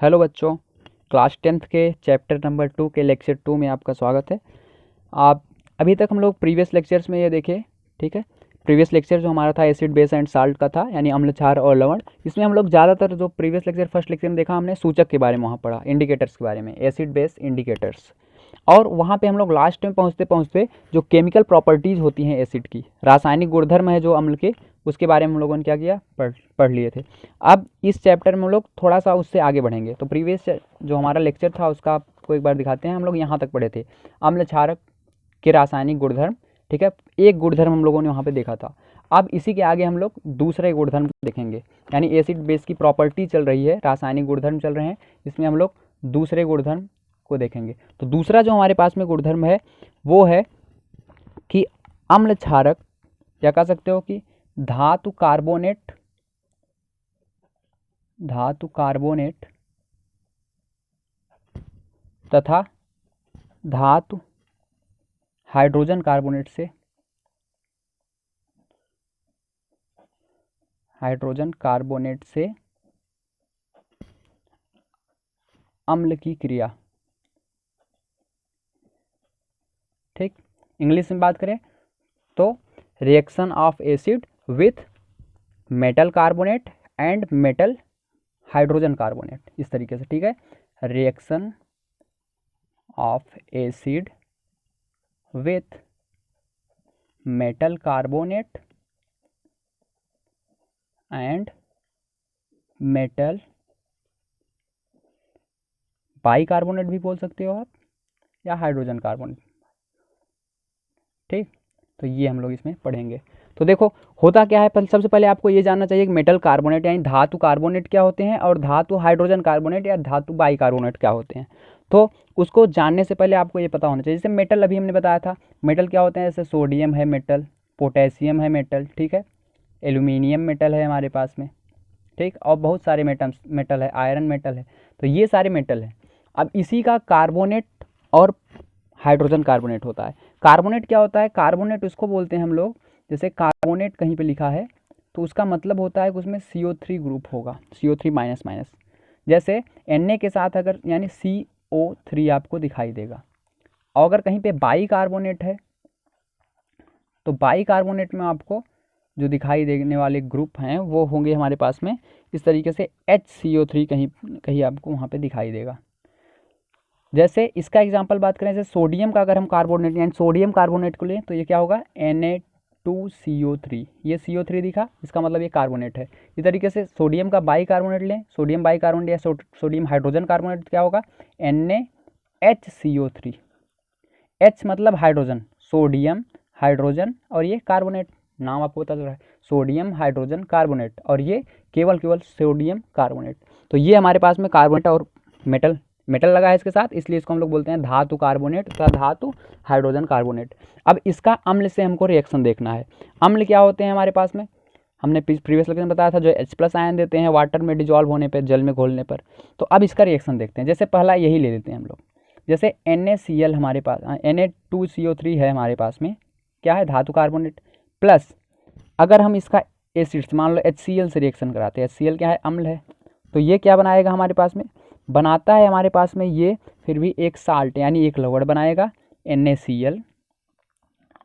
Hello बच्चों, class 10th के chapter number 2 के लेक्चर 2 में आपका स्वागत है। आप अभी तक हम लोग प्रीवियस लेक्चर्स में ये देखे, ठीक है। प्रीवियस लेक्चर जो हमारा था एसिड बेस एंड साल्ट का था, यानी अम्ल क्षार और लवण। इसमें हम लोग ज़्यादातर जो प्रीवियस लेक्चर फर्स्ट लेक्चर में देखा, हमने सूचक के बारे में वहाँ पढ़ा, इंडिकेटर्स के बारे में, एसिड बेस इंडिकेटर्स। और वहाँ पे हम लोग लास्ट में पहुँचते पहुँचते जो केमिकल प्रॉपर्टीज़ होती हैं एसिड की, रासायनिक गुणधर्म है जो अम्ल के, उसके बारे में हम लोगों ने क्या किया, पढ़ लिए थे। अब इस चैप्टर में हम लोग थोड़ा सा उससे आगे बढ़ेंगे। तो प्रीवियस जो हमारा लेक्चर था उसका आपको एक बार दिखाते हैं। हम लोग यहाँ तक पढ़े थे अम्ल क्षारक के रासायनिक गुणधर्म, ठीक है। एक गुणधर्म हम लोगों ने वहाँ पे देखा था। अब इसी के आगे हम लोग दूसरे गुणधर्म देखेंगे, यानी एसिड बेस की प्रॉपर्टी चल रही है, रासायनिक गुणधर्म चल रहे हैं, इसमें हम लोग दूसरे गुणधर्म को देखेंगे। तो दूसरा जो हमारे पास में गुणधर्म है वो है कि अम्ल क्षारक, या कह सकते हो कि धातु कार्बोनेट तथा धातु हाइड्रोजन कार्बोनेट से अम्ल की क्रिया, ठीक। इंग्लिश में बात करें तो reaction of acid with metal carbonate and metal hydrogen carbonate, इस तरीके से, ठीक है। Reaction of acid with metal carbonate and metal bicarbonate भी बोल सकते हो आप, या हाइड्रोजन कार्बोनेट, ठीक। तो ये हम लोग इसमें पढ़ेंगे। तो देखो होता क्या है, सबसे पहले आपको ये जानना चाहिए कि मेटल कार्बोनेट यानी धातु कार्बोनेट क्या होते हैं और धातु हाइड्रोजन कार्बोनेट या धातु बाइकार्बोनेट क्या होते हैं। तो उसको जानने से पहले आपको ये पता होना चाहिए। जैसे मेटल अभी हमने बताया था, मेटल क्या होते हैं, जैसे सोडियम है मेटल, पोटेशियम है मेटल, ठीक है, एल्यूमिनियम मेटल है हमारे पास में, ठीक, और बहुत सारे मेटल है, आयरन मेटल है। तो ये सारे मेटल हैं। अब इसी का कार्बोनेट और हाइड्रोजन कार्बोनेट होता है। कार्बोनेट क्या होता है, कार्बोनेट उसको बोलते हैं हम लोग, जैसे कार्बोनेट कहीं पे लिखा है तो उसका मतलब होता है कि उसमें CO3 ग्रुप होगा, CO3 माइनस माइनस। जैसे Na के साथ अगर, यानी CO3 आपको दिखाई देगा। और अगर कहीं पे बाई कार्बोनेट है तो बाई कार्बोनेट में आपको जो दिखाई देने वाले ग्रुप हैं वो होंगे हमारे पास में इस तरीके से HCO3 कहीं कहीं आपको वहाँ पे दिखाई देगा। जैसे इसका एग्जांपल बात करें, जैसे सोडियम का अगर हम कार्बोनेट यानी सोडियम कार्बोनेट को लें तो ये क्या होगा, Na2CO3, ये CO3 दिखा, इसका मतलब ये कार्बोनेट है। इसी तरीके से सोडियम का बाई कार्बोनेट लें, सोडियम बाई कार्बोनेट या सोडियम हाइड्रोजन कार्बोनेट क्या होगा, NaHCO3, H मतलब हाइड्रोजन, सोडियम हाइड्रोजन और ये कार्बोनेट, नाम आपको पता चल रहा है, सोडियम हाइड्रोजन कार्बोनेट, और ये केवल सोडियम कार्बोनेट। तो ये हमारे पास में कार्बोनेट और मेटल लगा है इसके साथ, इसलिए इसको हम लोग बोलते हैं धातु कार्बोनेट तथा धातु हाइड्रोजन कार्बोनेट। अब इसका अम्ल से हमको रिएक्शन देखना है। अम्ल क्या होते हैं हमारे पास में, हमने प्रीवियस लेक्चर में बताया था, जो H+ आयन देते हैं वाटर में डिजॉल्व होने पर, जल में घोलने पर। तो अब इसका रिएक्शन देखते हैं। जैसे पहला यही ले लेते हैं हम लोग, जैसे NaCl हमारे पास, Na2CO3 है हमारे पास में, क्या है, धातु कार्बोनेट, प्लस अगर हम इसका एसिड से, मान लो HCl से रिएक्शन कराते हैं, HCl क्या है, अम्ल है, तो ये क्या बनाएगा हमारे पास में, बनाता है हमारे पास में ये फिर भी एक साल्ट यानी एक लवण बनाएगा, NaCl।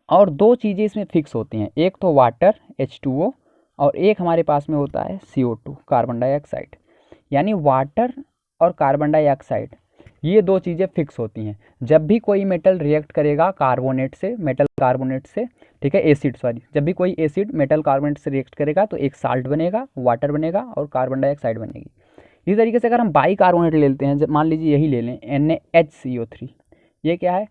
और दो चीज़ें इसमें फिक्स होती हैं, एक तो वाटर H2O और एक हमारे पास में होता है CO2 कार्बन डाइऑक्साइड। यानी वाटर और कार्बन डाइऑक्साइड ये दो चीज़ें फिक्स होती हैं। जब भी कोई मेटल रिएक्ट करेगा कार्बोनेट से, मेटल कार्बोनेट से, ठीक है, एसिड सॉरी, जब भी कोई एसिड मेटल कार्बोनेट से रिएक्ट करेगा तो एक साल्ट बनेगा, वाटर बनेगा और कार्बन डाइऑक्साइड बनेगी। इसी तरीके से अगर हम बाई कार्बोनेट ले लेते हैं, जब मान लीजिए यही ले लें NaHCO3, ये क्या है,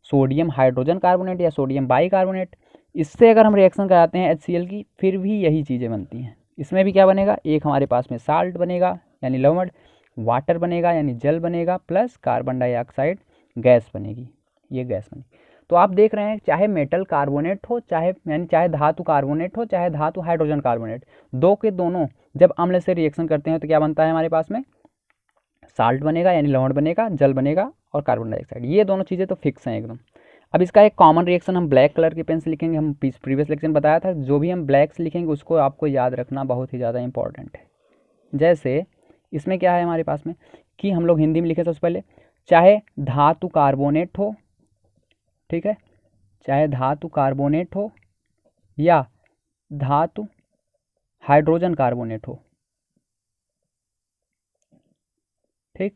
सोडियम हाइड्रोजन कार्बोनेट या सोडियम बाई कार्बोनेट। इससे अगर हम रिएक्शन कराते हैं HCl की, फिर भी यही चीज़ें बनती हैं। इसमें भी क्या बनेगा, एक हमारे पास में साल्ट बनेगा यानी लवण, वाटर बनेगा यानी जल बनेगा, प्लस कार्बन डाइऑक्साइड गैस बनेगी, ये गैस बनेगी। तो आप देख रहे हैं, चाहे मेटल कार्बोनेट हो, चाहे धातु कार्बोनेट हो, चाहे धातु हाइड्रोजन कार्बोनेट, दो के दोनों जब अम्ल से रिएक्शन करते हैं तो क्या बनता है हमारे पास में, साल्ट बनेगा यानी लवण बनेगा, जल बनेगा और कार्बन डाइऑक्साइड। ये दोनों चीज़ें तो फिक्स हैं एकदम। अब इसका एक कॉमन रिएक्शन हम ब्लैक कलर के पेन से लिखेंगे। हम प्रीवियस लेक्चर में बताया था, जो भी हम ब्लैक से लिखेंगे उसको आपको याद रखना बहुत ही ज़्यादा इंपॉर्टेंट है। जैसे इसमें क्या है हमारे पास में, कि हम लोग हिंदी में लिखे सबसे पहले, चाहे धातु कार्बोनेट हो, ठीक है, चाहे धातु कार्बोनेट हो या धातु हाइड्रोजन कार्बोनेट हो, ठीक,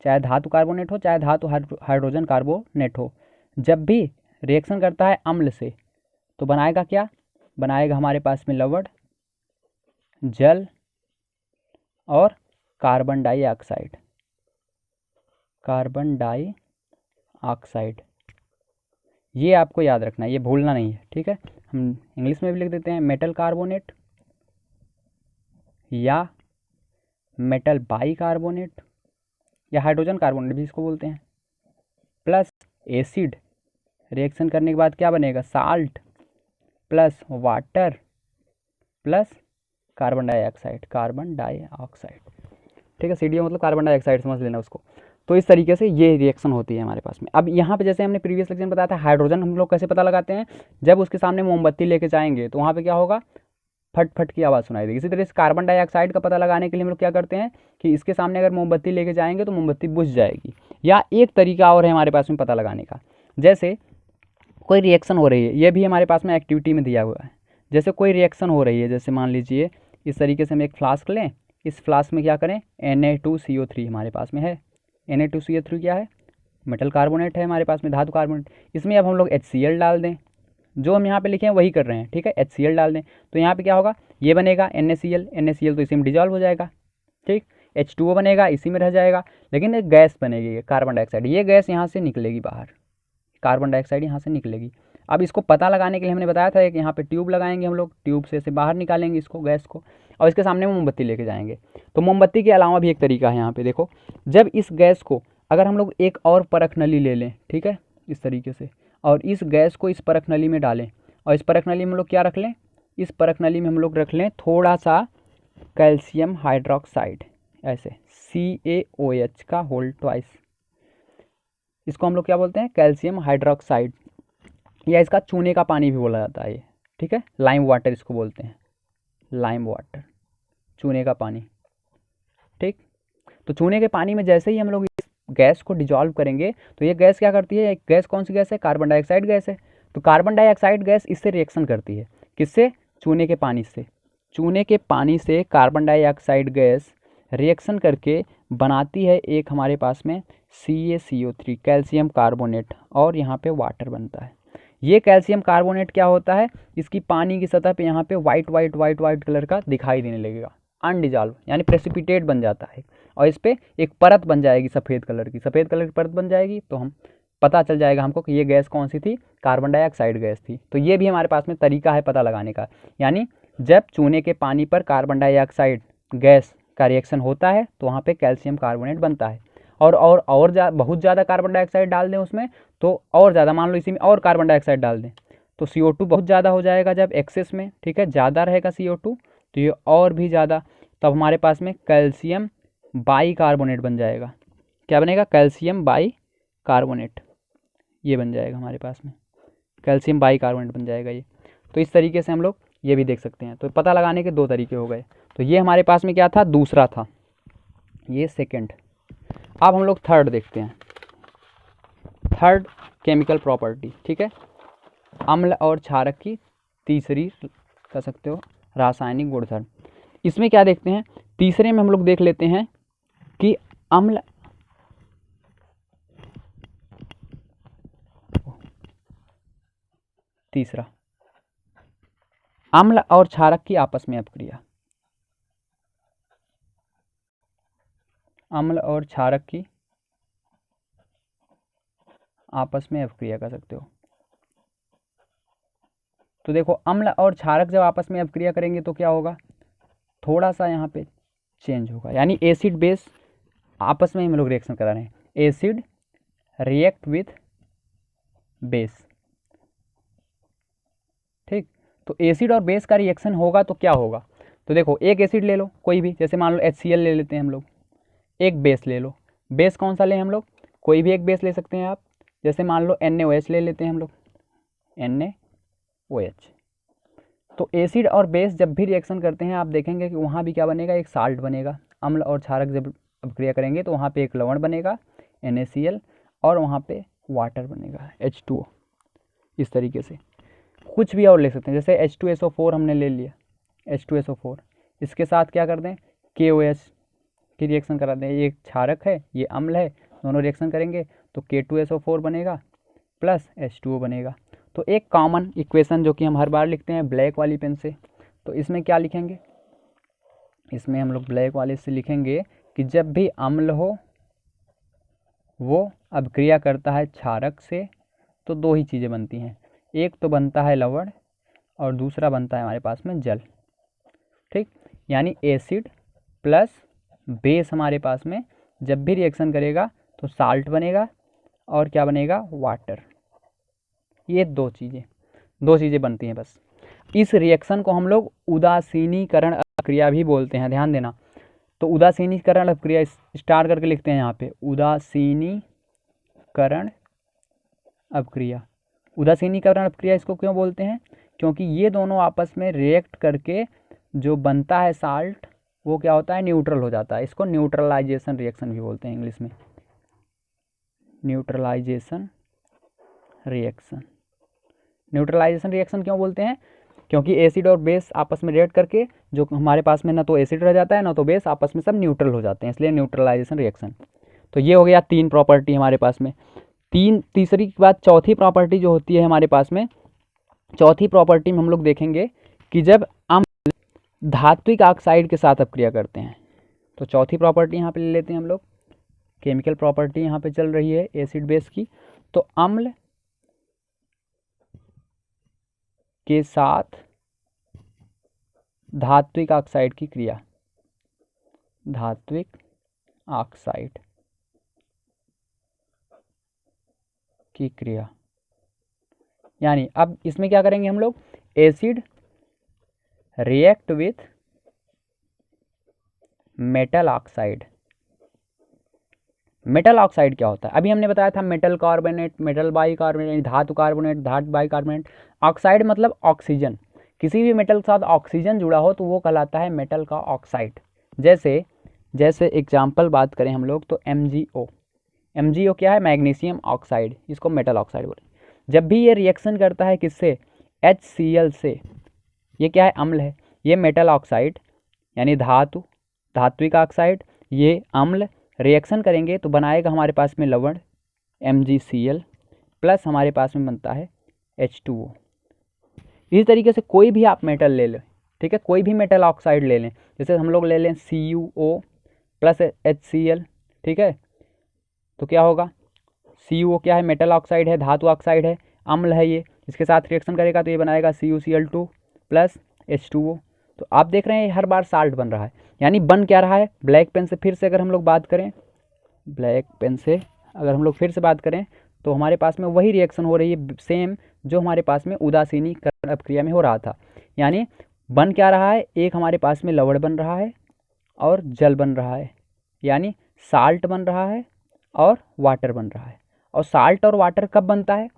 चाहे धातु कार्बोनेट हो चाहे धातु हाइड्रोजन कार्बोनेट हो, जब भी रिएक्शन करता है अम्ल से तो बनाएगा क्या, बनाएगा हमारे पास में लवण, जल और कार्बन डाइऑक्साइड, कार्बन डाइऑक्साइड। ये आपको याद रखना है, ये भूलना नहीं है, ठीक है। हम इंग्लिश में भी लिख देते हैं मेटल कार्बोनेट या मेटल बाइकार्बोनेट या हाइड्रोजन कार्बोनेट भी इसको बोलते हैं, प्लस एसिड, रिएक्शन करने के बाद क्या बनेगा, salt plus water plus carbon dioxide, carbon dioxide, ठीक है। CDO मतलब कार्बन डाइऑक्साइड, समझ लेना उसको। तो इस तरीके से ये रिएक्शन होती है हमारे पास में। अब यहाँ पे जैसे हमने प्रीवियस लेक्चर में बताया था, हाइड्रोजन हम लोग कैसे पता लगाते हैं, जब उसके सामने मोमबत्ती लेके जाएंगे तो वहाँ पे क्या होगा, फट फट की आवाज़ सुनाई देगी। इसी तरह से कार्बन डाइऑक्साइड का पता लगाने के लिए हम लोग क्या करते हैं कि इसके सामने अगर मोमबत्ती लेके जाएंगे तो मोमबत्ती बुझ जाएगी। या एक तरीका और है हमारे पास में पता लगाने का, जैसे कोई रिएक्शन हो रही है, ये भी हमारे पास में एक्टिविटी में दिया हुआ है। जैसे कोई रिएक्शन हो रही है, जैसे मान लीजिए इस तरीके से हम एक फ्लास्क लें, इस फ्लास्क में क्या करें, Na2CO3 हमारे पास में है। Na2CO3 क्या है, मेटल कार्बोनेट है हमारे पास में, धातु कार्बोनेट। इसमें अब हम लोग HCl डाल दें, जो हम यहाँ पे लिखे हैं वही कर रहे हैं, ठीक है, HCl डाल दें तो यहाँ पे क्या होगा, ये बनेगा NaCl तो इसी में डिजॉल्व हो जाएगा, ठीक। H2O बनेगा, इसी में रह जाएगा, लेकिन एक गैस बनेगी कार्बन डाइऑक्साइड, ये गैस यहाँ से निकलेगी बाहर, कार्बन डाइऑक्साइड यहाँ से निकलेगी। अब इसको पता लगाने के लिए हमने बताया था कि यहाँ पे ट्यूब लगाएंगे हम लोग, ट्यूब से इसे बाहर निकालेंगे इसको, गैस को, और इसके सामने मोमबत्ती लेके जाएंगे। तो मोमबत्ती के अलावा भी एक तरीका है यहाँ पे, देखो, जब इस गैस को अगर हम लोग एक और परख नली ले लें, ठीक है, इस तरीके से, और इस गैस को इस परख नली में डालें, और इस परख नली में हम लोग क्या रख लें, इस परख नली में हम लोग रख लें थोड़ा सा कैल्शियम हाइड्रोक्साइड, ऐसे CaOH का होल ट्वाइस, इसको हम लोग क्या बोलते हैं, कैल्शियम हाइड्रोक्साइड, या इसका चूने का पानी भी बोला जाता है ये, ठीक है, लाइम वाटर इसको बोलते हैं, लाइम वाटर, चूने का पानी, ठीक। तो चूने के पानी में जैसे ही हम लोग इस गैस को डिजॉल्व करेंगे तो ये गैस क्या करती है, एक गैस कौन सी गैस है, कार्बन डाइऑक्साइड गैस है। तो कार्बन डाइऑक्साइड गैस इससे रिएक्शन करती है, किससे, चूने के पानी से, चूने के पानी से कार्बन डाइऑक्साइड गैस रिएक्शन करके बनाती है एक हमारे पास में CaCO3, कैल्शियम कार्बोनेट, और यहाँ पे वाटर बनता है। ये कैल्शियम कार्बोनेट क्या होता है, इसकी पानी की सतह पे यहाँ पे white white white white colour का दिखाई देने लगेगा, अनडिजॉल्व यानी प्रेसिपिटेट बन जाता है, और इस पर एक परत बन जाएगी सफ़ेद कलर की, सफ़ेद कलर की परत बन जाएगी, तो हम पता चल जाएगा हमको कि ये गैस कौन सी थी, कार्बन डाइऑक्साइड गैस थी। तो ये भी हमारे पास में तरीका है पता लगाने का, यानी जब चूने के पानी पर कार्बन डाइऑक्साइड गैस का रिएक्शन होता है तो वहाँ पे कैल्शियम कार्बोनेट बनता है, और बहुत ज़्यादा कार्बन डाइऑक्साइड डाल दें उसमें तो और ज़्यादा, मान लो इसी में और कार्बन डाइऑक्साइड डाल दें तो CO2 बहुत ज़्यादा हो जाएगा जब एक्सेस में, ठीक है, ज़्यादा रहेगा CO2 तो ये और भी ज़्यादा, तब हमारे पास में कैल्शियम बाइकार्बोनेट बन जाएगा। क्या बनेगा, कैल्शियम बाइकार्बोनेट, ये बन जाएगा हमारे पास में, कैल्शियम बाइकार्बोनेट बन जाएगा ये। तो इस तरीके से हम लोग ये भी देख सकते हैं। तो पता लगाने के दो तरीके हो गए। तो ये हमारे पास में क्या था, दूसरा था, ये सेकंड। अब हम लोग थर्ड देखते हैं, थर्ड केमिकल प्रॉपर्टी, ठीक है, अम्ल और क्षारक की तीसरी कह सकते हो रासायनिक गुणधर्म। इसमें क्या देखते हैं, तीसरे में हम लोग देख लेते हैं कि अम्ल तीसरा अम्ल और क्षारक की आपस में अपक्रिया, अम्ल और क्षारक की आपस में अपक्रिया कर सकते हो। तो देखो, अम्ल और क्षारक जब आपस में अपक्रिया करेंगे तो क्या होगा, थोड़ा सा यहाँ पे चेंज होगा, यानी एसिड बेस आपस में हम लोग रिएक्शन करा रहे हैं, एसिड रिएक्ट विथ बेस, ठीक। तो एसिड और बेस का रिएक्शन होगा तो क्या होगा, तो देखो एक एसिड ले लो कोई भी, जैसे मान लो HCl ले लेते हैं हम लोग, एक बेस ले लो, बेस कौन सा लें हम लोग, कोई भी एक बेस ले सकते हैं आप, जैसे मान लो NaOH ले लेते हैं हम लोग, NaOH। तो एसिड और बेस जब भी रिएक्शन करते हैं आप देखेंगे कि वहाँ भी क्या बनेगा, एक साल्ट बनेगा। अम्ल और क्षारक जब अपक्रिया करेंगे तो वहाँ पे एक लवण बनेगा NaCl और वहाँ पे वाटर बनेगा H2O। इस तरीके से कुछ भी और ले सकते हैं, जैसे H2SO4 हमने ले लिया, H2SO4 इसके साथ क्या कर दें KOH की रिएक्शन करा दें। ये एक क्षारक है, ये अम्ल है, दोनों रिएक्शन करेंगे तो K2SO4 बनेगा प्लस H2O बनेगा। तो एक कॉमन इक्वेशन जो कि हम हर बार लिखते हैं ब्लैक वाली पेन से, तो इसमें क्या लिखेंगे, इसमें हम लोग ब्लैक वाले से लिखेंगे कि जब भी अम्ल हो वो अभिक्रिया करता है क्षारक से तो दो ही चीज़ें बनती हैं, एक तो बनता है लवण और दूसरा बनता है हमारे पास में जल। ठीक, यानी एसिड प्लस बेस हमारे पास में जब भी रिएक्शन करेगा तो साल्ट बनेगा और क्या बनेगा वाटर। ये दो चीज़ें बनती हैं बस। इस रिएक्शन को हम लोग उदासीनीकरण अभिक्रिया भी बोलते हैं, ध्यान देना। तो उदासीनीकरण अभिक्रिया स्टार करके लिखते हैं यहाँ पे, उदासीनीकरण अभिक्रिया। उदासीनीकरण अभिक्रिया इसको क्यों बोलते हैं, क्योंकि ये दोनों आपस में रिएक्ट करके जो बनता है साल्ट वो क्या होता है न्यूट्रल हो जाता है। इसको न्यूट्रलाइजेशन रिएक्शन भी बोलते हैं इंग्लिश में, न्यूट्रलाइजेशन रिएक्शन। न्यूट्रलाइजेशन रिएक्शन क्यों बोलते हैं, क्योंकि एसिड और बेस आपस में रिएक्ट करके जो हमारे पास में ना तो एसिड रह जाता है ना तो बेस, आपस में सब न्यूट्रल हो जाते हैं, इसलिए न्यूट्रलाइजेशन रिएक्शन। तो ये हो गया 3 प्रॉपर्टी हमारे पास में। तीसरी के बाद चौथी प्रॉपर्टी जो होती है हमारे पास में, चौथी प्रॉपर्टी में हम लोग देखेंगे कि जब अम्ल धात्विक ऑक्साइड के साथ अपक्रिया करते हैं, तो चौथी प्रॉपर्टी यहाँ पे ले लेते हैं हम लोग। केमिकल प्रॉपर्टी यहाँ पे चल रही है एसिड बेस की, तो अम्ल के साथ धात्विक ऑक्साइड की क्रिया, धात्विक ऑक्साइड की क्रिया, यानी अब इसमें क्या करेंगे हम लोग, acid react with metal oxide. Metal oxide क्या होता है, अभी हमने बताया था मेटल कार्बोनेट, मेटल बाइकार्बोनेट, धातु कार्बोनेट, धातु बाइकार्बोनेट। ऑक्साइड मतलब ऑक्सीजन, किसी भी मेटल के साथ ऑक्सीजन जुड़ा हो तो वो कहलाता है मेटल का ऑक्साइड। जैसे एग्जाम्पल बात करें हम लोग तो MgO क्या है, मैग्नीशियम ऑक्साइड, इसको मेटल ऑक्साइड बोले। जब भी ये रिएक्शन करता है किससे, HCl से, ये क्या है अम्ल है, ये मेटल ऑक्साइड यानी धात्विक ऑक्साइड, ये अम्ल रिएक्शन करेंगे तो बनाएगा हमारे पास में लवण MgCl प्लस हमारे पास में बनता है H2O। इसी तरीके से कोई भी आप मेटल ले लें, ठीक है, कोई भी मेटल ऑक्साइड ले लें, जैसे हम लोग ले लें CuO प्लस HCl, ठीक है, तो क्या होगा, CuO क्या है, मेटल ऑक्साइड है, धातु ऑक्साइड है, अम्ल है, ये इसके साथ रिएक्शन करेगा तो ये बनाएगा CuCl2 प्लस H2O। तो आप देख रहे हैं हर बार साल्ट बन रहा है, यानी बन क्या रहा है, ब्लैक पेन से फिर से अगर हम लोग बात करें, ब्लैक पेन से अगर हम लोग फिर से बात करें तो हमारे पास में वही रिएक्शन हो रही है सेम जो हमारे पास में उदासीनीकरण अभिक्रिया में हो रहा था। यानी बन क्या रहा है, एक हमारे पास में लवण बन रहा है और जल बन रहा है, यानी साल्ट बन रहा है और वाटर बन रहा है। और साल्ट और वाटर कब बनता है,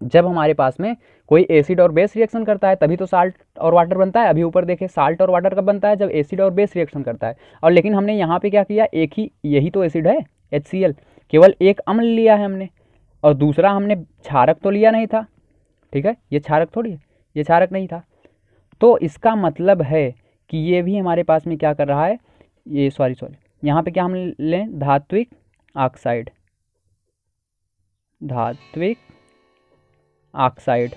जब हमारे पास में कोई एसिड और बेस रिएक्शन करता है तभी तो साल्ट और वाटर बनता है। अभी ऊपर देखें साल्ट और वाटर कब बनता है, जब एसिड और बेस रिएक्शन करता है। और लेकिन हमने यहाँ पे क्या किया, यही तो एसिड है HCl, केवल एक अम्ल लिया है हमने और दूसरा हमने क्षारक तो लिया नहीं था, ठीक है, ये क्षारक थोड़ी है, ये क्षारक नहीं था। तो इसका मतलब है कि ये भी हमारे पास में क्या कर रहा है, ये सॉरी यहाँ पे क्या हम लें, धात्विक ऑक्साइड, धात्विक ऑक्साइड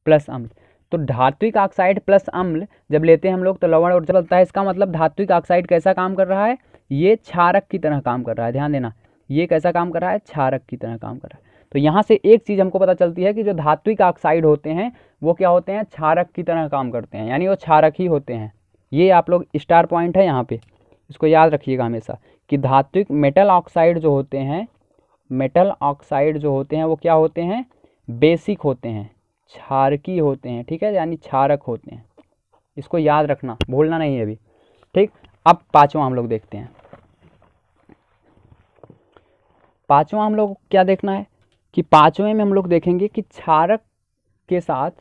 प्लस अम्ल। तो धात्विक ऑक्साइड प्लस अम्ल जब लेते हैं हम लोग तो लवण और जल बनता है। इसका मतलब धात्विक ऑक्साइड कैसा काम कर रहा है, ये क्षारक की तरह काम कर रहा है, ध्यान देना, ये कैसा काम कर रहा है, क्षारक की तरह काम कर रहा है। तो यहाँ से एक चीज़ हमको पता चलती है कि जो धात्विक ऑक्साइड होते हैं वो क्या होते हैं, क्षारक की तरह काम करते हैं, यानी वो क्षारक ही होते हैं। ये आप लोग स्टार पॉइंट है यहाँ पे, इसको याद रखिएगा हमेशा कि धात्विक मेटल ऑक्साइड जो होते हैं, मेटल ऑक्साइड जो होते हैं वो क्या होते हैं, बेसिक होते हैं, क्षारकी होते हैं, ठीक है, यानी क्षारक होते हैं। इसको याद रखना, भूलना नहीं है अभी, ठीक। अब पांचवा हम लोग देखते हैं, पांचवा हम लोग क्या देखना है कि पांचवें में हम लोग देखेंगे कि क्षारक के साथ,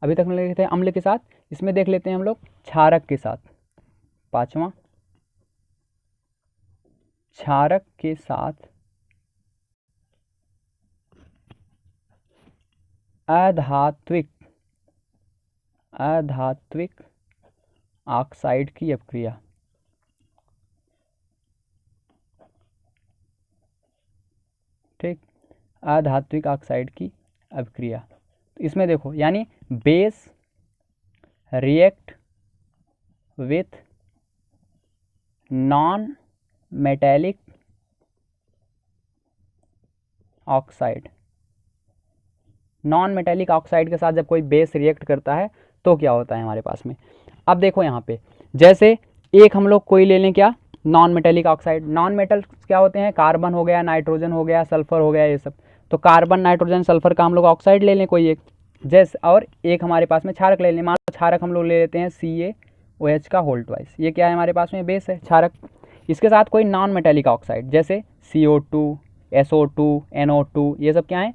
अभी तक हम देखे थे अम्ल के साथ, इसमें देख लेते हैं हम लोग क्षारक के साथ। 5वां, क्षारक के साथ अधात्विक ऑक्साइड की अपक्रिया। ठीक, अधात्विक ऑक्साइड की अपक्रिया। तो इसमें देखो, यानी base react with non metallic oxide. Non metallic oxide के साथ जब कोई बेस रिएक्ट करता है तो क्या होता है हमारे पास में। अब देखो यहाँ पे, जैसे एक हम लोग कोई ले लें, क्या, non metallic oxide. Non metal क्या होते हैं, कार्बन हो गया, नाइट्रोजन हो गया, सल्फर हो गया, ये सब। तो कार्बन, नाइट्रोजन, सल्फर का हम लोग ऑक्साइड ले लें कोई एक, जैसे, और एक हमारे पास में क्षारक ले लें। मान लो क्षारक हम लोग ले लेते हैं CaOH का होल ट्वाइस। ये क्या है हमारे पास में, बेस है, क्षारक। इसके साथ कोई नॉन मेटेलिक ऑक्साइड जैसे CO2, SO2, NO2, ये सब क्या है,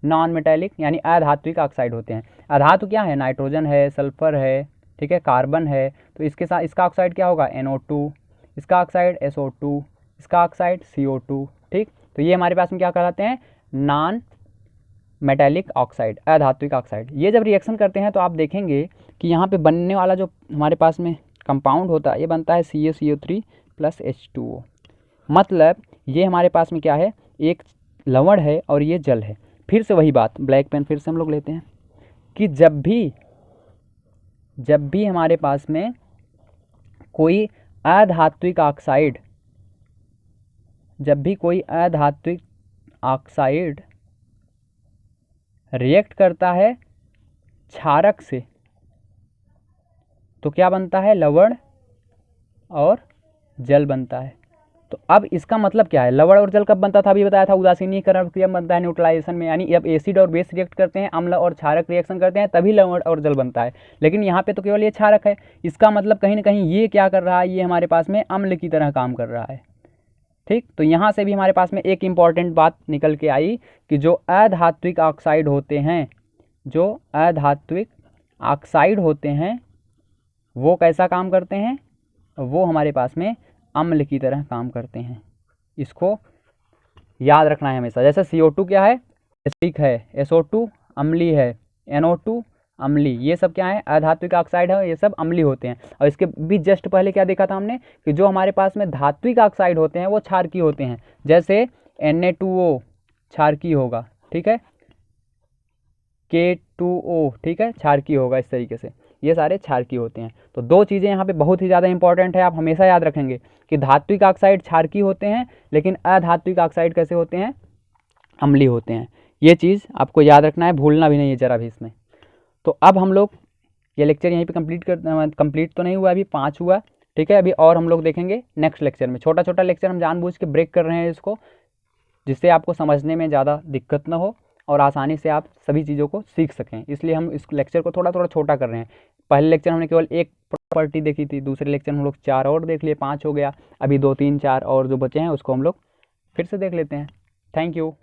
नॉन मेटेलिक यानी अधात्विक ऑक्साइड होते हैं। अधातु क्या है, नाइट्रोजन है, सल्फर है, ठीक है, कार्बन है। तो इसके साथ इसका ऑक्साइड क्या होगा, NO2, इसका ऑक्साइड SO2, इसका ऑक्साइड CO2। ठीक, तो ये हमारे पास में क्या कहलाते हैं, नॉन मेटेलिक ऑक्साइड, अधात्विक ऑक्साइड। ये जब रिएक्शन करते हैं तो आप देखेंगे कि यहाँ पे बनने वाला जो हमारे पास में कंपाउंड होता है, ये बनता है CaCO3 + H2O। मतलब ये हमारे पास में क्या है, एक लवण है और ये जल है। फिर से वही बात, ब्लैक पेन फिर से हम लोग लेते हैं कि जब भी हमारे पास में कोई अधात्विक ऑक्साइड, रिएक्ट करता है क्षारक से, तो क्या बनता है, लवण और जल बनता है। तो अब इसका मतलब क्या है, लवण और जल कब बनता था, अभी बताया था, उदासीनीकरण क्रिया बनता है न्यूट्रलाइजेशन में, यानी जब एसिड और बेस रिएक्ट करते हैं, अम्ल और क्षारक रिएक्शन करते हैं, तभी लवण और जल बनता है। लेकिन यहाँ पे तो केवल ये क्षारक है। इसका मतलब कहीं ना कहीं ये क्या कर रहा है, ये हमारे पास में अम्ल की तरह काम कर रहा है। ठीक, तो यहाँ से भी हमारे पास में एक इम्पॉर्टेंट बात निकल के आई कि जो अधात्विक ऑक्साइड होते हैं, वो कैसा काम करते हैं, वो हमारे पास में अम्ल की तरह काम करते हैं। इसको याद रखना है हमेशा। जैसे CO2 क्या है, एसिडिक है, SO2 अम्ली है, NO2 अम्ली, ये सब क्या है, अधात्विक ऑक्साइड है, ये सब अम्ली होते हैं। और इसके भी जस्ट पहले क्या देखा था हमने कि जो हमारे पास में धात्विक ऑक्साइड होते हैं वो क्षारकीय होते हैं। जैसे Na2O क्षारकीय होगा, ठीक है, K2O, ठीक है, क्षारकीय होगा। इस तरीके से ये सारे क्षारकीय होते हैं। तो दो चीज़ें यहाँ पे बहुत ही ज़्यादा इंपॉर्टेंट है, आप हमेशा याद रखेंगे कि धात्विक ऑक्साइड क्षारकीय होते हैं, लेकिन अधात्विक ऑक्साइड कैसे होते हैं, अम्लीय होते हैं। ये चीज़ आपको याद रखना है, भूलना भी नहीं है ज़रा भी इसमें। तो अब हम लोग ये लेक्चर यहीं पे कंप्लीट तो नहीं हुआ, अभी 5 हुआ, ठीक है। अभी और हम लोग देखेंगे नेक्स्ट लेक्चर में। छोटा छोटा लेक्चर हम जानबूझ के ब्रेक कर रहे हैं इसको, जिससे आपको समझने में ज़्यादा दिक्कत ना हो और आसानी से आप सभी चीज़ों को सीख सकें। इसलिए हम इस लेक्चर को थोड़ा थोड़ा छोटा कर रहे हैं। पहले लेक्चर हमने केवल एक प्रॉपर्टी देखी थी, दूसरे लेक्चर में हम लोग 4 और देख लिए, 5 हो गया। अभी 2, 3, 4 और जो बचे हैं उसको हम लोग फिर से देख लेते हैं। Thank you.